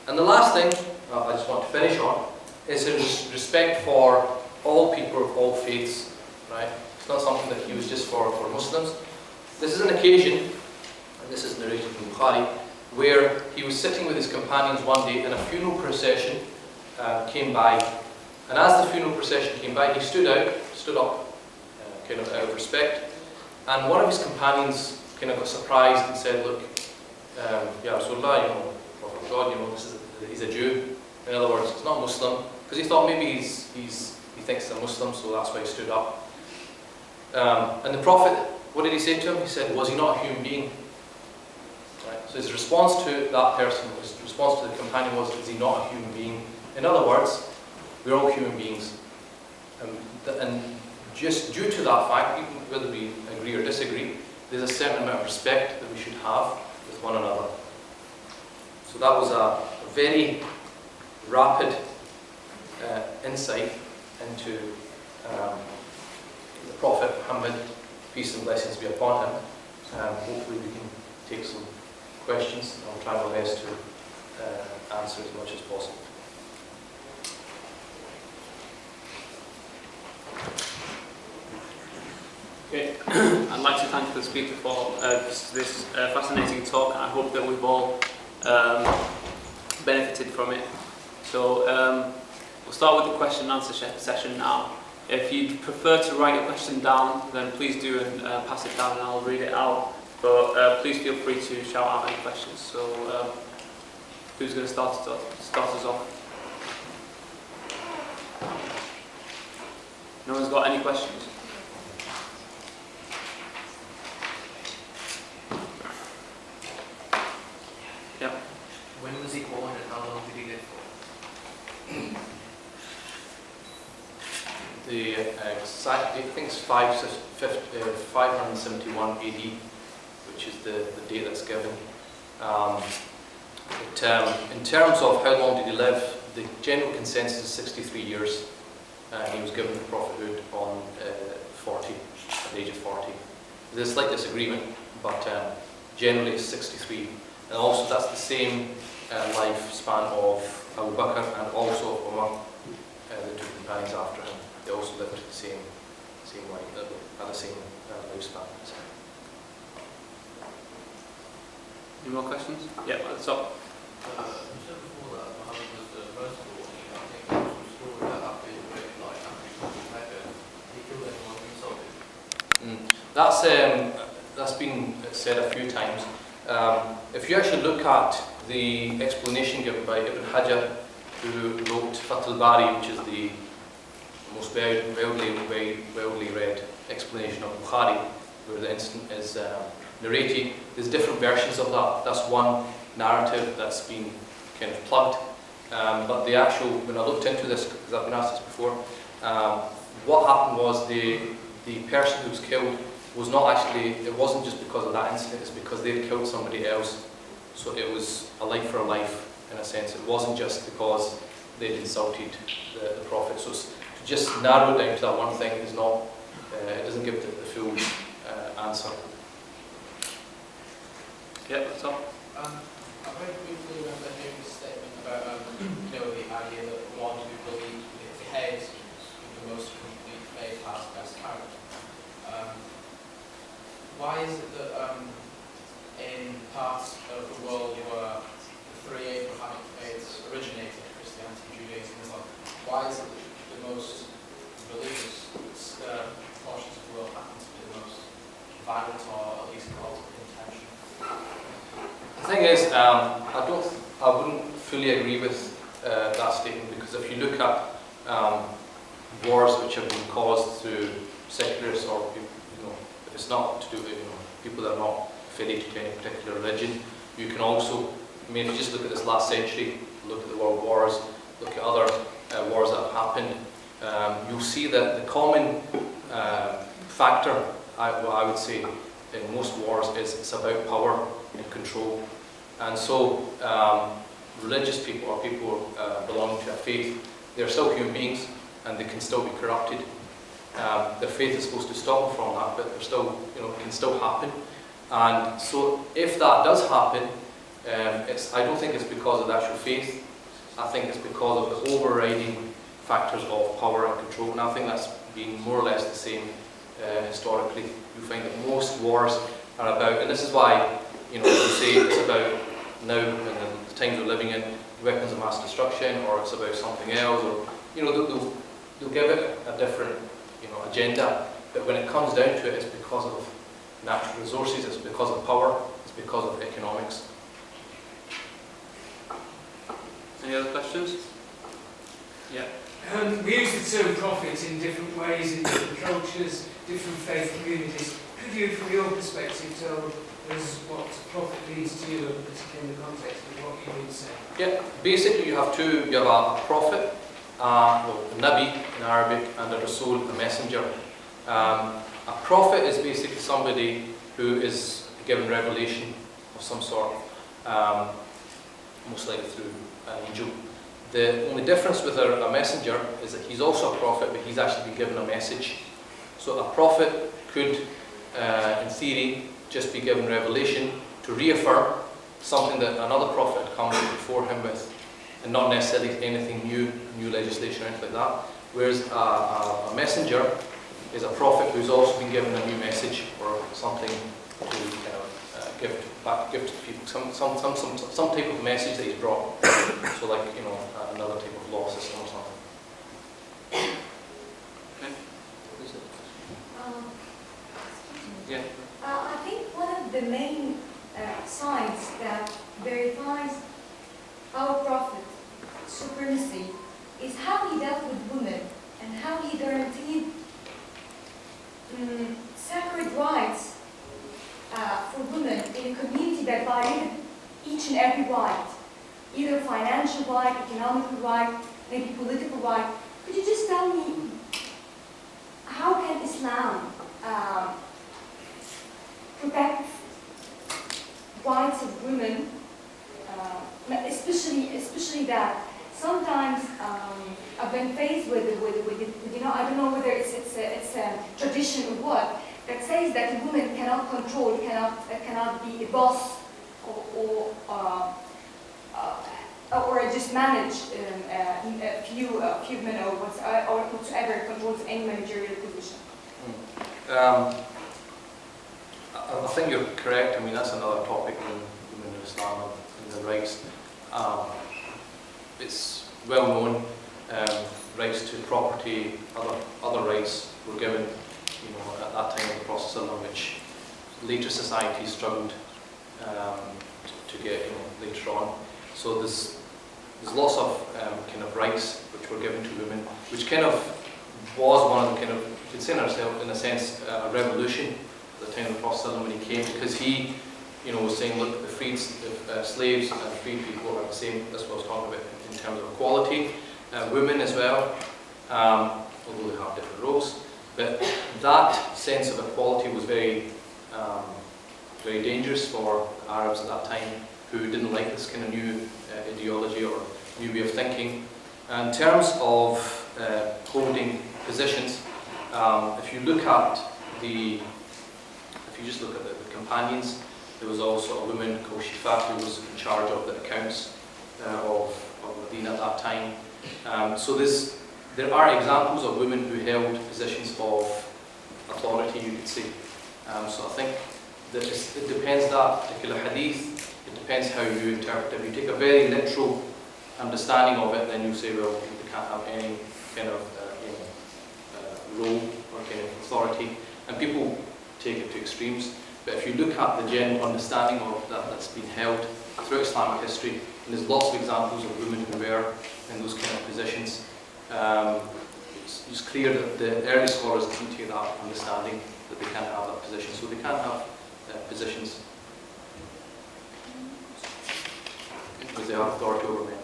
And the last thing I just want to finish on is his respect for all people of all faiths. Right? It's not something that he was just for Muslims. This is an occasion, and this is narrated from Bukhari, where he was sitting with his companions one day and a funeral procession came by. And as the funeral procession came by, he stood up, kind of out of respect. And one of his companions kind of got surprised and said, "Look, Ya Rasulullah, Prophet of God, he's a Jew. In other words, he's not a Muslim." Because he thought maybe he thinks he's a Muslim, so that's why he stood up. And the Prophet, what did he say to him? He said, "Was he not a human being?" Right? So his response to that person, his response to the companion was, "Is he not a human being?" In other words, we're all human beings. And just due to that fact, even whether we agree or disagree, there's a certain amount of respect that we should have with one another. So that was a very rapid insight into the Prophet Muhammad, peace and blessings be upon him. Hopefully we can take some questions, and I'll try my best to answer as much as possible. Okay, I'd like to thank the speaker for this fascinating talk, and I hope that we've all benefited from it. So we'll start with the question and answer session now. If you'd prefer to write your question down, then please do and pass it down and I'll read it out. But please feel free to shout out any questions. So who's going to start us off? No one's got any questions? Yeah. When was he born and how long did he live for? The exact date, I think it's 571 AD, which is the date that's given. In terms of how long did he live, the general consensus is 63 years. He was given the prophethood on 40, at the age of 40. There's a slight disagreement, but generally it's 63. And also that's the same lifespan of Abu Bakr and also of Umar, the two companions after him. They also lived the same life, had the same lifespan. Any more questions? Yeah, that's up. You said before that Muhammad was the merciful, and I think there was some story that after he went like after he killed anyone who insulted. That's been said a few times. If you actually look at the explanation given by Ibn Hajar, who wrote Fath al-Bari, which is the most widely read explanation of Bukhari, where the incident is narrated, there's different versions of that. That's one narrative that's been kind of plugged. But the actual, when I looked into this, because I've been asked this before, what happened was the person who was killed was not actually, it wasn't just because of that incident, it's because they'd killed somebody else. So it was a life for a life, in a sense. It wasn't just because they'd insulted the Prophet. So to just narrow it down to that one thing is not, it doesn't give the full answer. Yeah, that's all. I very briefly remember hearing a statement about the idea that one who believes with his head the most complete faith has the best character. Why is it that in parts of the world where the three Abrahamic faiths originated, Christianity, Judaism, Islam, why is it that the most religious portions of the world happen to be the most violent or at least called intention? The thing is, I wouldn't fully agree with that statement, because if you look at wars which have been caused through secularists or people, if it's not to do with people that are not affiliated to any particular religion, you can also, if you just look at this last century, look at the world wars, look at other wars that have happened, you'll see that the common factor, I would say, in most wars is it's about power and control. And so religious people or people belonging to a faith, they're still human beings and they can still be corrupted. Their faith is supposed to stop them from that, but they're still, it can still happen. And so if that does happen, I don't think it's because of the actual faith. I think it's because of the overriding factors of power and control, and I think that's been more or less the same historically. You find that most wars are about, and this is why, you say it's about now in the times we're living in, weapons of mass destruction, or it's about something else, or they'll give it a different agenda. But when it comes down to it, it's because of natural resources, it's because of power, it's because of economics. Any other questions? Yeah. We use the term profit in different ways, in different cultures, different faith communities. Could you, from your perspective, tell us what profit means to you, particularly in the context of what you would say? Yeah, basically you have a prophet, Nabi in Arabic, and a Rasul, a messenger. A prophet is basically somebody who is given revelation of some sort, most likely through an angel. The only difference with a messenger is that he's also a prophet, but he's actually been given a message. So a prophet could, in theory, just be given revelation to reaffirm something that another prophet had come before him with, and not necessarily anything new legislation or anything like that. Whereas a messenger is a prophet who's also been given a new message or something to give to people, some type of message that he's brought. So like another type of law system or something. Okay. Yeah. I think one of the main signs that verifies our prophet supremacy is how he dealt with women and how he guaranteed sacred rights for women in a community that violated each and every right, either financial right, economic right, maybe political right. Could you just tell me, how can Islam protect rights of women, especially that sometimes I've been faced with I don't know whether it's a tradition or what, that says that a woman cannot control, cannot be a boss or just manage a few men or whatsoever controls any managerial position. I think you're correct. I mean, that's another topic in women in Islam and the rights. It's well known, rights to property, other rights were given, at that time of the Prophet ﷺ, which later societies struggled to get, later on. So there's lots of kind of rights which were given to women, which kind of was one of the you could say in a sense, a revolution at the time of the Prophet ﷺ when he came, because he, was saying, look, the freed slaves and freed people are the same. That's what I was talking about in terms of equality. Women as well, although they have different roles. But that sense of equality was very, very dangerous for Arabs at that time, who didn't like this kind of new ideology or new way of thinking. In terms of holding positions, if you just look at the companions, there was also a woman called Shifa who was in charge of the accounts of Medina at that time. So there are examples of women who held positions of authority, you could say. So I think that it depends, that particular hadith, it depends how you interpret it. If you take a very literal understanding of it, then you say, well, you can't have any kind of role or kind of authority. And people take it to extremes. But if you look at the general understanding of that's been held throughout Islamic history, and there's lots of examples of women who were in those kind of positions, it's clear that the early scholars didn't take that understanding that they can't have that position. So they can't have positions because they have authority over men.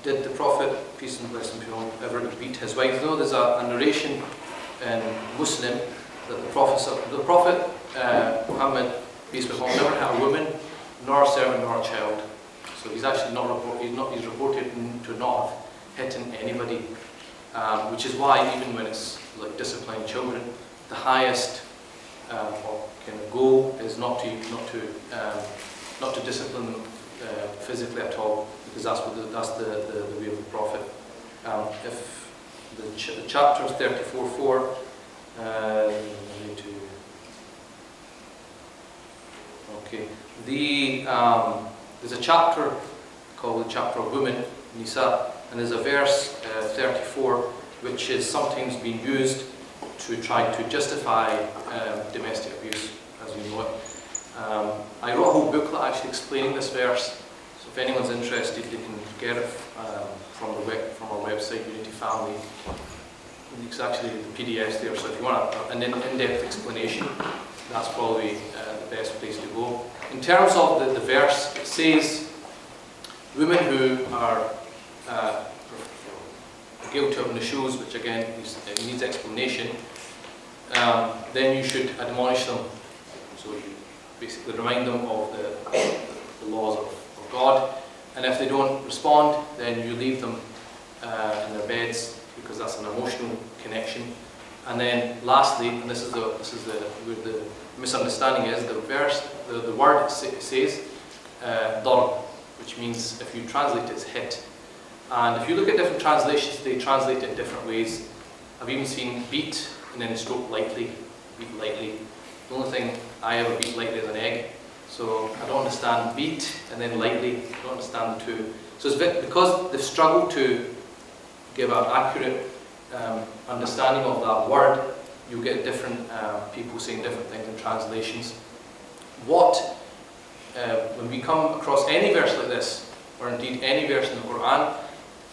Did the Prophet, peace and blessing be upon him, ever beat his wife? Though there's a narration in Muslim that the Prophet Muhammad, peace be upon him, never had a woman, nor a servant, nor a child. So he's actually he's reported to not have hit anybody, which is why even when it's like disciplining children, the highest or kind of goal is not to discipline them physically at all, because that's the way of the Prophet. If the chapter is 34:4, okay. There's a chapter called the chapter of women, Nisa, and there's a verse 34 which is sometimes being used to try to justify domestic abuse, as we know it. I wrote a whole booklet actually explaining this verse, so if anyone's interested, they can get it from our website, Unity Family. It's actually the PDFs there, so if you want an in-depth explanation, that's probably the best place to go. In terms of the verse, it says, women who are guilty of nushuz, which again needs explanation, then you should admonish them. So you basically remind them of the laws of God, and if they don't respond, then you leave them in their beds, because that's an emotional connection. And then lastly, and this is where the misunderstanding is, the word says darb, which means, if you translate it, it's hit. And if you look at different translations, they translate it in different ways. I've even seen beat and then stroke lightly, beat lightly. The only thing I ever beat lightly is an egg. So I don't understand beat and then lightly. I don't understand the two. So it's because they've struggled to give an accurate understanding of that word, you get different people saying different things in translations. When we come across any verse like this, or indeed any verse in the Quran,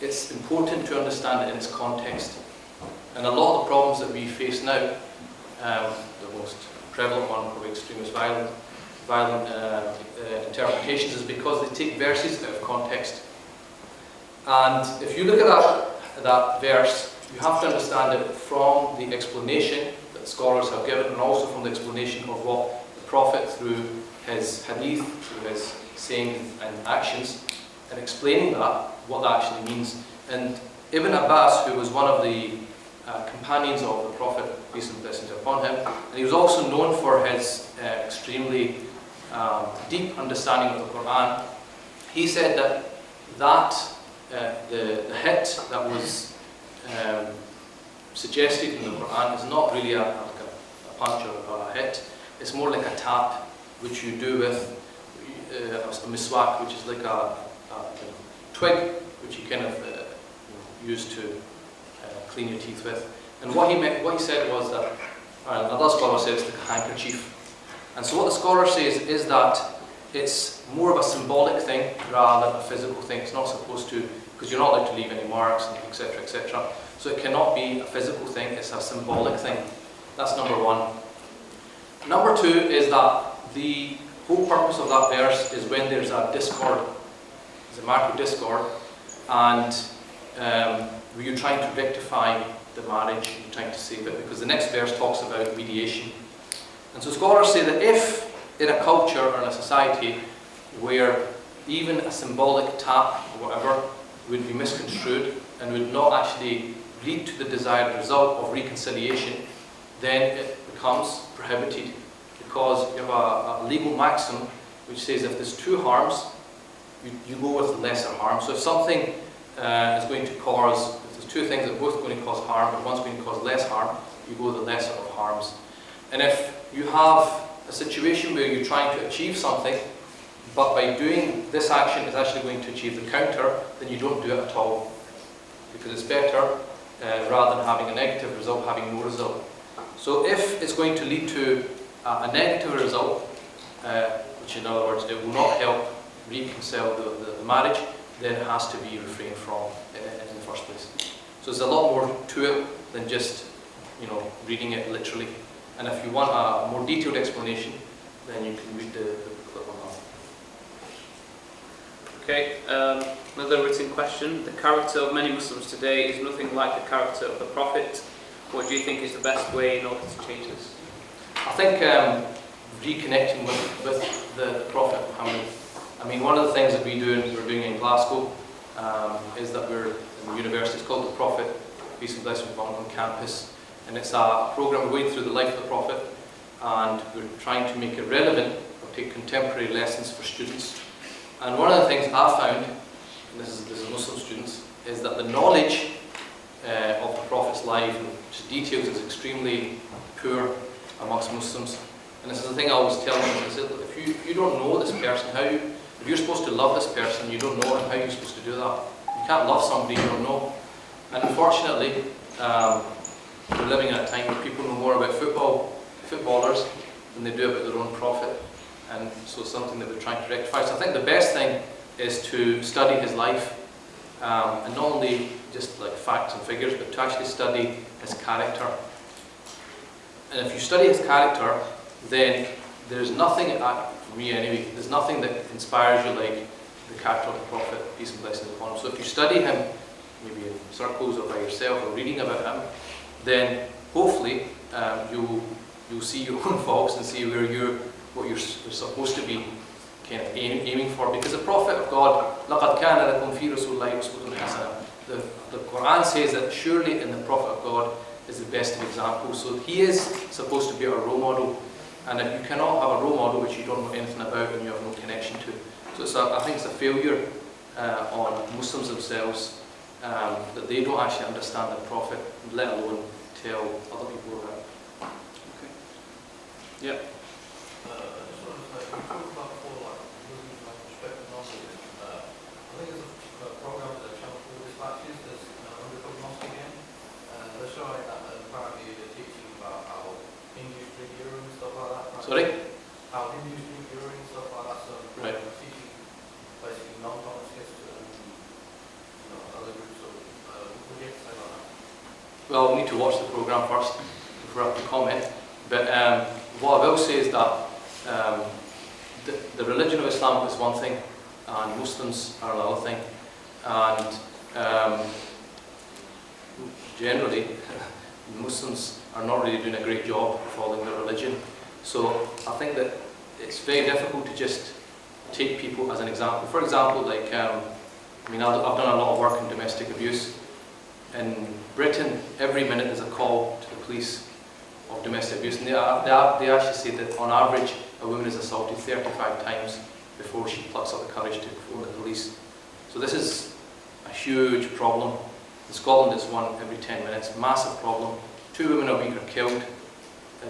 it's important to understand it in its context. And a lot of the problems that we face now, the most prevalent one, probably extremist violent interpretations, is because they take verses out of context. And if you look at that verse, you have to understand it from the explanation that scholars have given, and also from the explanation of what the Prophet, through his hadith, through his saying and actions, and explaining that, what that actually means. And Ibn Abbas, who was one of the companions of the Prophet, peace and blessings upon him, and he was also known for his extremely deep understanding of the Quran, he said that the hit that was suggested in the Quran is not really like a punch or a hit. It's more like a tap, which you do with a miswak, which is like a twig, which you kind of use to clean your teeth with. And what he said was that, another scholar said it's like a handkerchief. And so what the scholar says is that it's more of a symbolic thing rather than a physical thing. It's not supposed to, because you're not allowed to leave any marks, etc., etc. So it cannot be a physical thing, it's a symbolic thing. That's number one. Number two is that the whole purpose of that verse is when there's a discord, there's a marital discord, and you're trying to rectify the marriage, you're trying to save it, because the next verse talks about mediation. And so scholars say that if in a culture or in a society where even a symbolic tap or whatever would be misconstrued and would not actually lead to the desired result of reconciliation, then it becomes prohibited, because you have a legal maxim which says if there's two harms, you go with the lesser harm. So if something is going to cause, if there's two things that are both going to cause harm, but one's going to cause less harm, you go with the lesser of harms. And if you have a situation where you're trying to achieve something, but by doing this action is actually going to achieve the counter, then you don't do it at all. Because it's better, rather than having a negative result, having no result. So if it's going to lead to a negative result, which in other words, it will not help reconcile the marriage, then it has to be refrained from in the first place. So there's a lot more to it than just, reading it literally. And if you want a more detailed explanation, then you can read the booklet on that. Okay, another written question. The character of many Muslims today is nothing like the character of the Prophet. What do you think is the best way in order to change this? I think reconnecting with the Prophet Muhammad. I mean, one of the things that we're doing in Glasgow is that we're in the university. It's called the Prophet, peace and blessings upon, on campus. And it's a program going through the life of the Prophet. and we're trying to make it relevant or take contemporary lessons for students. And one of the things I found, and this is Muslim students, is that the knowledge of the Prophet's life and just details is extremely poor amongst Muslims. And this is the thing I always tell them, is that if you don't know this person, if you're supposed to love this person, you don't know him, how are you supposed to do that? You can't love somebody you don't know. And unfortunately, we're living in a time where people know more about footballers than they do about their own Prophet. And so it's something that we're trying to rectify. So I think the best thing is to study his life, and not only just like facts and figures, but to actually study his character. And if you study his character, then there's nothing, for me anyway, there's nothing that inspires you like the character of the Prophet, peace and blessings upon him. So if you study him, maybe in circles or by yourself or reading about him, then hopefully you'll see your own faults and see what you're supposed to be kind of aiming for. Because the Prophet of God, لَقَدْ كَانَ لَكُمْ فِي رَسُولِ اللَّهِ أُسْوَةٌ حَسَنَةٌ. The Quran says that surely in the Prophet of God is the best of examples. So he is supposed to be our role model. And if you cannot have a role model which you don't know anything about and you have no connection to. So I think it's a failure on Muslims themselves that they don't actually understand the Prophet, let alone tell other people about it. Okay. Yeah. I just wanted to say, we talked about before, like, Muslims like respect and knowledge. I think there's a program that Channel 4 dispatches, there's Undercover Mosque again. They're showing that apparently they're teaching about how Hindus drink urine and stuff like that. Right? Sorry? How Hindus drink urine and stuff like that. So Right. teaching basically non-Muslims to other groups. So what do you have to say about that? Well, we need to watch the programme first before I have to comment. But what I will say is that the religion of Islam is one thing and Muslims are another thing. And generally, Muslims are not really doing a great job following their religion. So I think that it's very difficult to just take people as an example. For example, like, I've done a lot of work in domestic abuse. In Britain, every minute there's a call to the police of domestic abuse. And they actually say that on average, a woman is assaulted 35 times before she plucks up the courage to phone the police. So this is a huge problem. In Scotland, it's one every 10 minutes, massive problem. 2 women a week are killed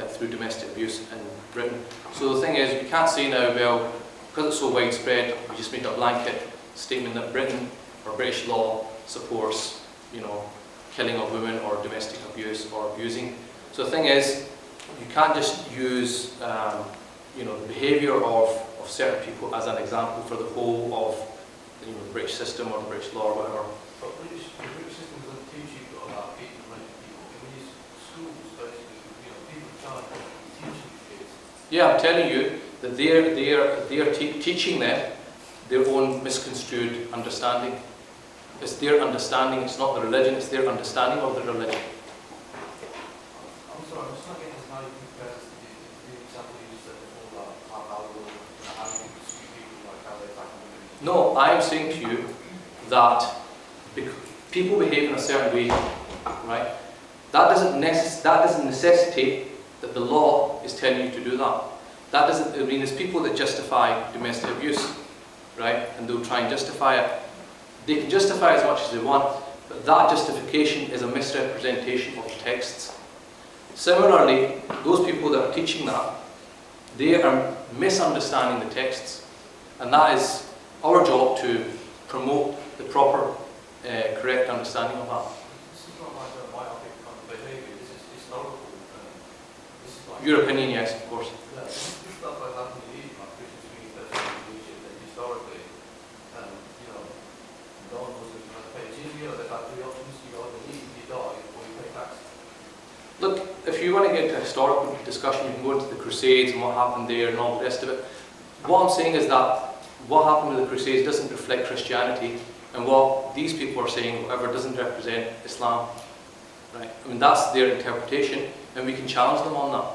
through domestic abuse in Britain. So the thing is, we can't say now, well, because it's so widespread, we just made a blanket statement that Britain or British law supports, killing of women or domestic abuse or abusing. So the thing is, you can't just use, the behaviour of certain people as an example for the whole of, the British system or the British law or whatever. But the British system doesn't teach you about people, people. In these schools, basically, people try to teach kids. Yeah, I'm telling you that they're teaching them their own misconstrued understanding. It's their understanding, it's not the religion, it's their understanding of the religion. I'm sorry, I'm just not getting how you compare this to the example you just said before about how you see people, like how they attack women. No, I am saying to you that people behave in a certain way, right? That doesn't necessitate that the law is telling you to do that. That doesn't, there's people that justify domestic abuse, right? And they'll try and justify it. They can justify as much as they want, but that justification is a misrepresentation of the texts. Similarly, those people that are teaching that, they are misunderstanding the texts, and that is our job to promote the proper, correct understanding of that. This is not like a myopic kind of behaviour, this is historical. This is like Your opinion, yes, of course. Yeah, this stuff like happened in Egypt, like Christians being persecuted in Egypt, and historically, no one was going to pay jizya, they've had 3 options, you either eat, you die, or you pay tax. Look, if you want to get into a historical discussion, you can go into the Crusades and what happened there and all the rest of it. What I'm saying is that what happened with the Crusades doesn't reflect Christianity, and what these people are saying, whatever, doesn't represent Islam. Right? I mean, that's their interpretation, and we can challenge them on that.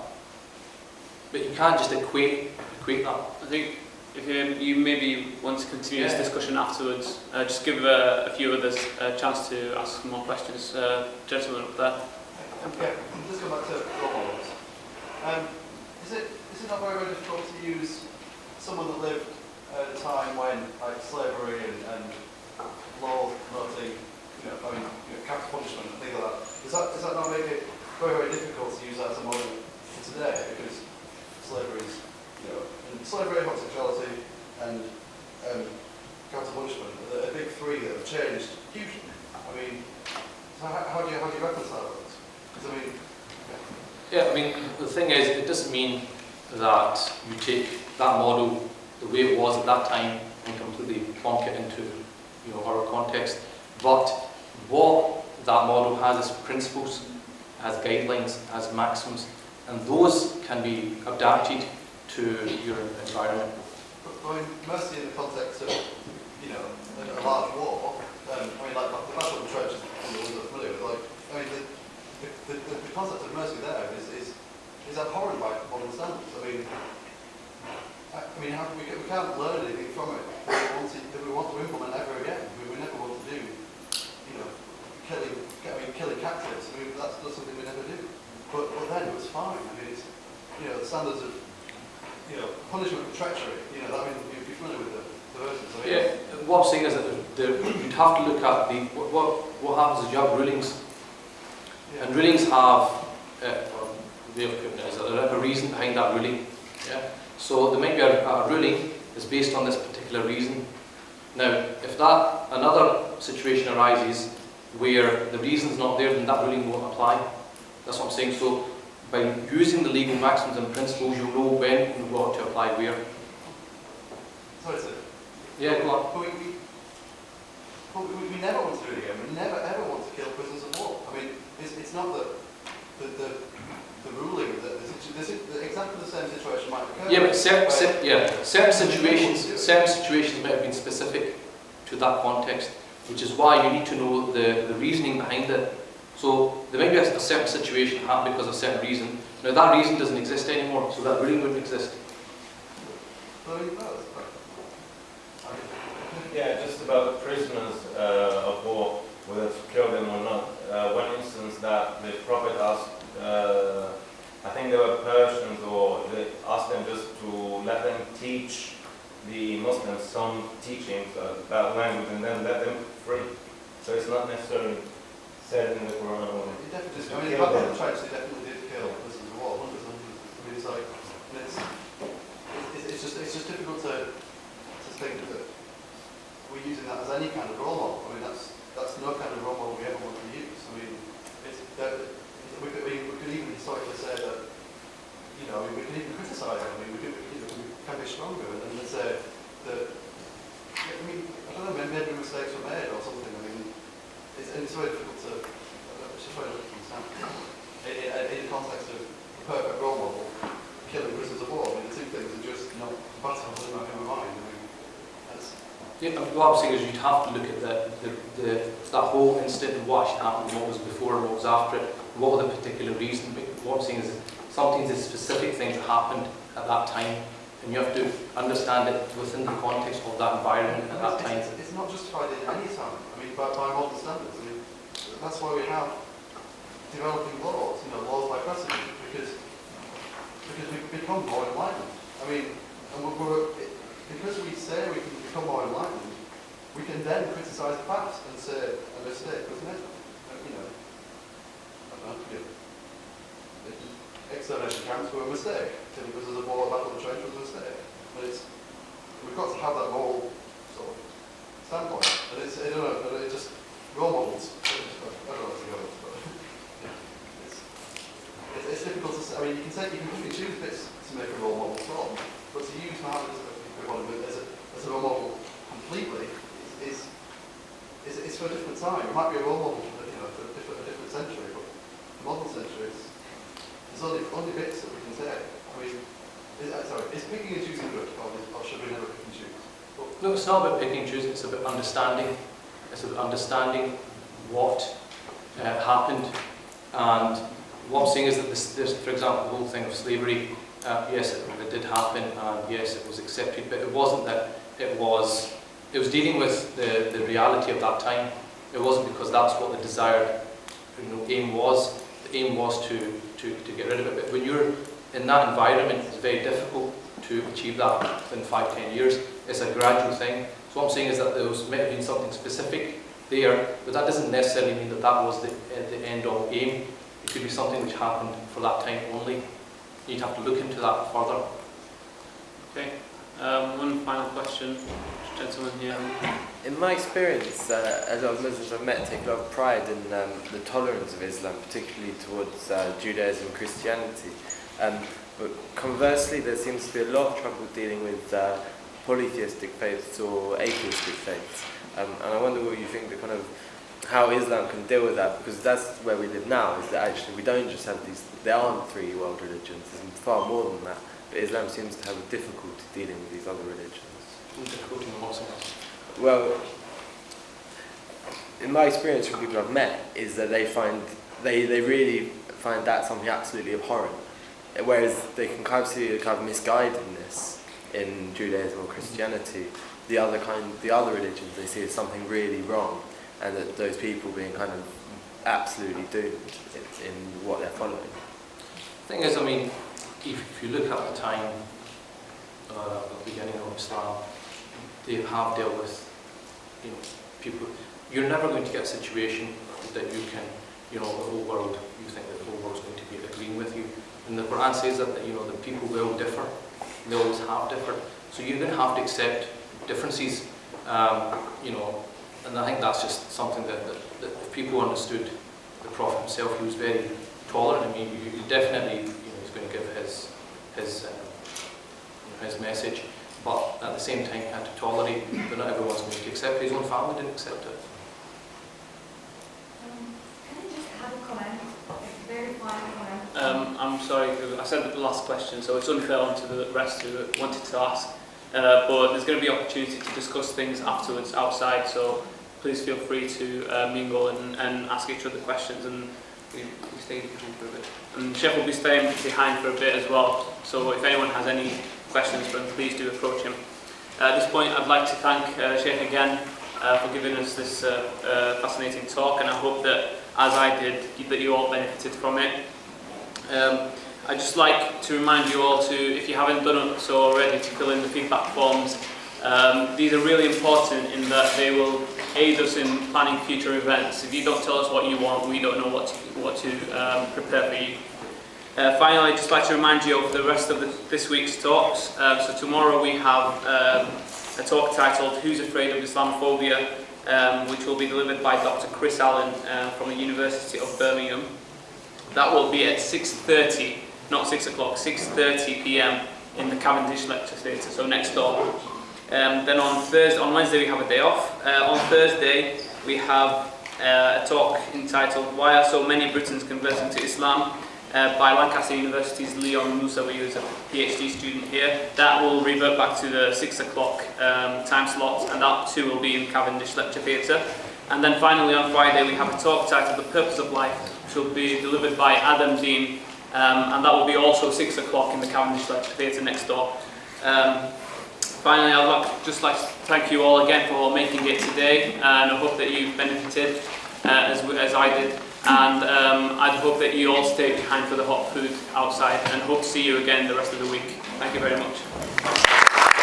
But you can't just equate that. I think if you maybe want to continue this discussion afterwards, just give a few others a chance to ask some more questions. Gentlemen up there. Okay, let's go back to role models. Is it not very, very difficult to use someone that lived at a time when like slavery and law promoting, capital punishment and things like that? Does that not make it very, very difficult to use that as a model for today? Because slavery is, and slavery, homosexuality, and capital punishment are the big three that have changed hugely. I mean, so how do you reconcile those? Because I mean. Yeah, I mean, the thing is, it doesn't mean that you take that model the way it was at that time and completely plonk it into our context. But what that model has is principles, has guidelines, has maxims, and those can be adapted to your environment. But I mean, mostly in the context of, a large war, like the Battle of the Trench is one of the ones I'm familiar with. The concept of mercy there is abhorrent by modern standards. I mean, we can't learn anything from it that we want to implement ever again. We never want to do, killing captives. I mean, that's something we never do. But then it was fine. I mean, it's, the standards of, punishment for treachery. You'd be familiar with the versions. I mean, Yeah, what I'm saying is that you'd have to look at what happens is you have rulings. yeah. And rulings have, way of putting it is that they have a reason behind that ruling. Yeah? So there might be a ruling is based on this particular reason. Now, if another situation arises where the reason's not there, then that ruling won't apply. That's what I'm saying. So by using the legal maxims and principles, you'll know when and what to apply where. Sorry, sir. Yeah, go on. But we never want to do it again. We never ever want to kill prisoners of war. I mean, it's not that the ruling that exactly the same situation might occur. Yeah, but certain situations might have been specific to that context, which is why you need to know the reasoning behind it. So there might be a certain situation happened because of a certain reason. Now that reason doesn't exist anymore, so that ruling wouldn't exist. Yeah, just about the prisoners of war, whether to kill them or not. One instance that the Prophet asked, I think they were Persians, or they asked them just to let them teach the Muslims some teachings of that language and then let them free. So it's not necessarily said in the Quran. It definitely, the Battle of the Trench, they definitely did kill prisoners of war, hundreds and hundreds. I mean, it's just difficult to think that we're using that as any kind of role model. I mean, that's no kind of role model we ever want to use. I mean, we could even historically say that, we can even criticise it. I mean, we can be stronger and say that, I don't know, maybe mistakes were made or something. I mean, it's very difficult to, it's just very difficult to understand. In the context of a perfect role model, killing prisoners of war, I mean, the two things are just not compatible in my mind. I mean, that's... Yeah, what I'm saying is you'd have to look at that whole incident and what actually happened, what was before and what was after it, what were the particular reasons. But what I'm saying is sometimes it's specific things that happened at that time, and you have to understand it within the context of that environment at that time. It's not justified in any time. I mean, by modern standards. I mean, that's why we have developing laws, laws by precedent, because we've become more enlightened. I mean, because we say we can become more enlightened, we can then criticise the past and say a mistake was made. I don't know, extermination camps were a mistake. Killing prisoners of war, Battle of the Trench was a mistake. But we've got to have that moral sort of standpoint. And it's just role models. I don't know where to go, but it's difficult to say. I mean, you can choose bits to make a role model from, but to use Muhammad as a role model completely is for a different time. It might be a role model for a different century, but the modern century there's only bits that we can take. I mean, is picking and choosing good, or should we never pick and choose? No, it's not about picking and choosing, it's about understanding. It's about understanding what happened. And what I'm saying is that this, for example, the whole thing of slavery, yes, it did happen, and yes, it was accepted, but it wasn't that it was dealing with the reality of that time. It wasn't because that's what the desired aim was. The aim was to get rid of it. But when you're in that environment, it's very difficult to achieve that within 5-10 years. It's a gradual thing. So what I'm saying is that there might have been something specific there, but that doesn't necessarily mean that that was the end all aim. It could be something which happened for that time only. You'd have to look into that further. Okay. One final question, gentleman here. In my experience, a lot of Muslims I've met take a lot of pride in the tolerance of Islam, particularly towards Judaism and Christianity. But conversely, there seems to be a lot of trouble dealing with polytheistic faiths or atheistic faiths. And I wonder what you think, how Islam can deal with that, because that's where we live now, is that actually we don't just have these, there aren't 3 world religions, there's far more than that. But Islam seems to have a difficulty dealing with these other religions. Difficulty in what sense? Well, in my experience from people I've met, is that they really find that something absolutely abhorrent. Whereas they can kind of see a kind of misguidedness in Judaism or Christianity. The other religions they see as something really wrong, and that those people being kind of absolutely doomed in what they're following. The thing is, I mean, if you look at the time, the beginning of Islam, they have dealt with, people. You're never going to get a situation that you can, the whole world, you think that the whole world is going to be agreeing with you. And the Quran says that, the people will differ. They always have differed. So you're going to have to accept differences, and I think that's just something that if people understood the Prophet himself, he was very tolerant. I mean, you definitely, he's going to give his message, but at the same time, he had to tolerate, but not everyone's going to accept it. His own family didn't accept it. Can I just have a comment, a very final comment? I'm sorry, I said the last question, so it's unfair on to the rest who wanted to ask. But there's going to be opportunity to discuss things afterwards outside, so please feel free to mingle and ask each other questions, and we stay behind for a bit. And Sheikh will be staying behind for a bit as well, so if anyone has any questions for him, please do approach him. At this point, I'd like to thank Sheikh again for giving us this fascinating talk, and I hope that, as I did, that you all benefited from it. I'd just like to remind you all to, if you haven't done so already, to fill in the feedback forms. These are really important in that they will aid us in planning future events. If you don't tell us what you want, we don't know what to prepare for you. Finally, I'd just like to remind you of the rest of this week's talks. So tomorrow we have a talk titled Who's Afraid of Islamophobia, which will be delivered by Dr. Chris Allen from the University of Birmingham. That will be at 6:30, not 6 o'clock, 6:30 p.m. in the Cavendish Lecture Theatre, so next door. Then on Wednesday we have a day off. On Thursday we have a talk entitled Why Are So Many Britons Converting to Islam by Lancaster University's Leon Musawi, who's a PhD student here. That will revert back to the 6 o'clock time slot, and that too will be in Cavendish Lecture Theatre. And then finally on Friday we have a talk titled The Purpose of Life, which will be delivered by Adam Dean, and that will be also 6 o'clock in the Cavendish Lecture Theatre next door. Finally, I'd just like to thank you all again for making it today, and I hope that you've benefited as I did, and I hope that you all stay behind for the hot food outside, and hope to see you again the rest of the week. Thank you very much.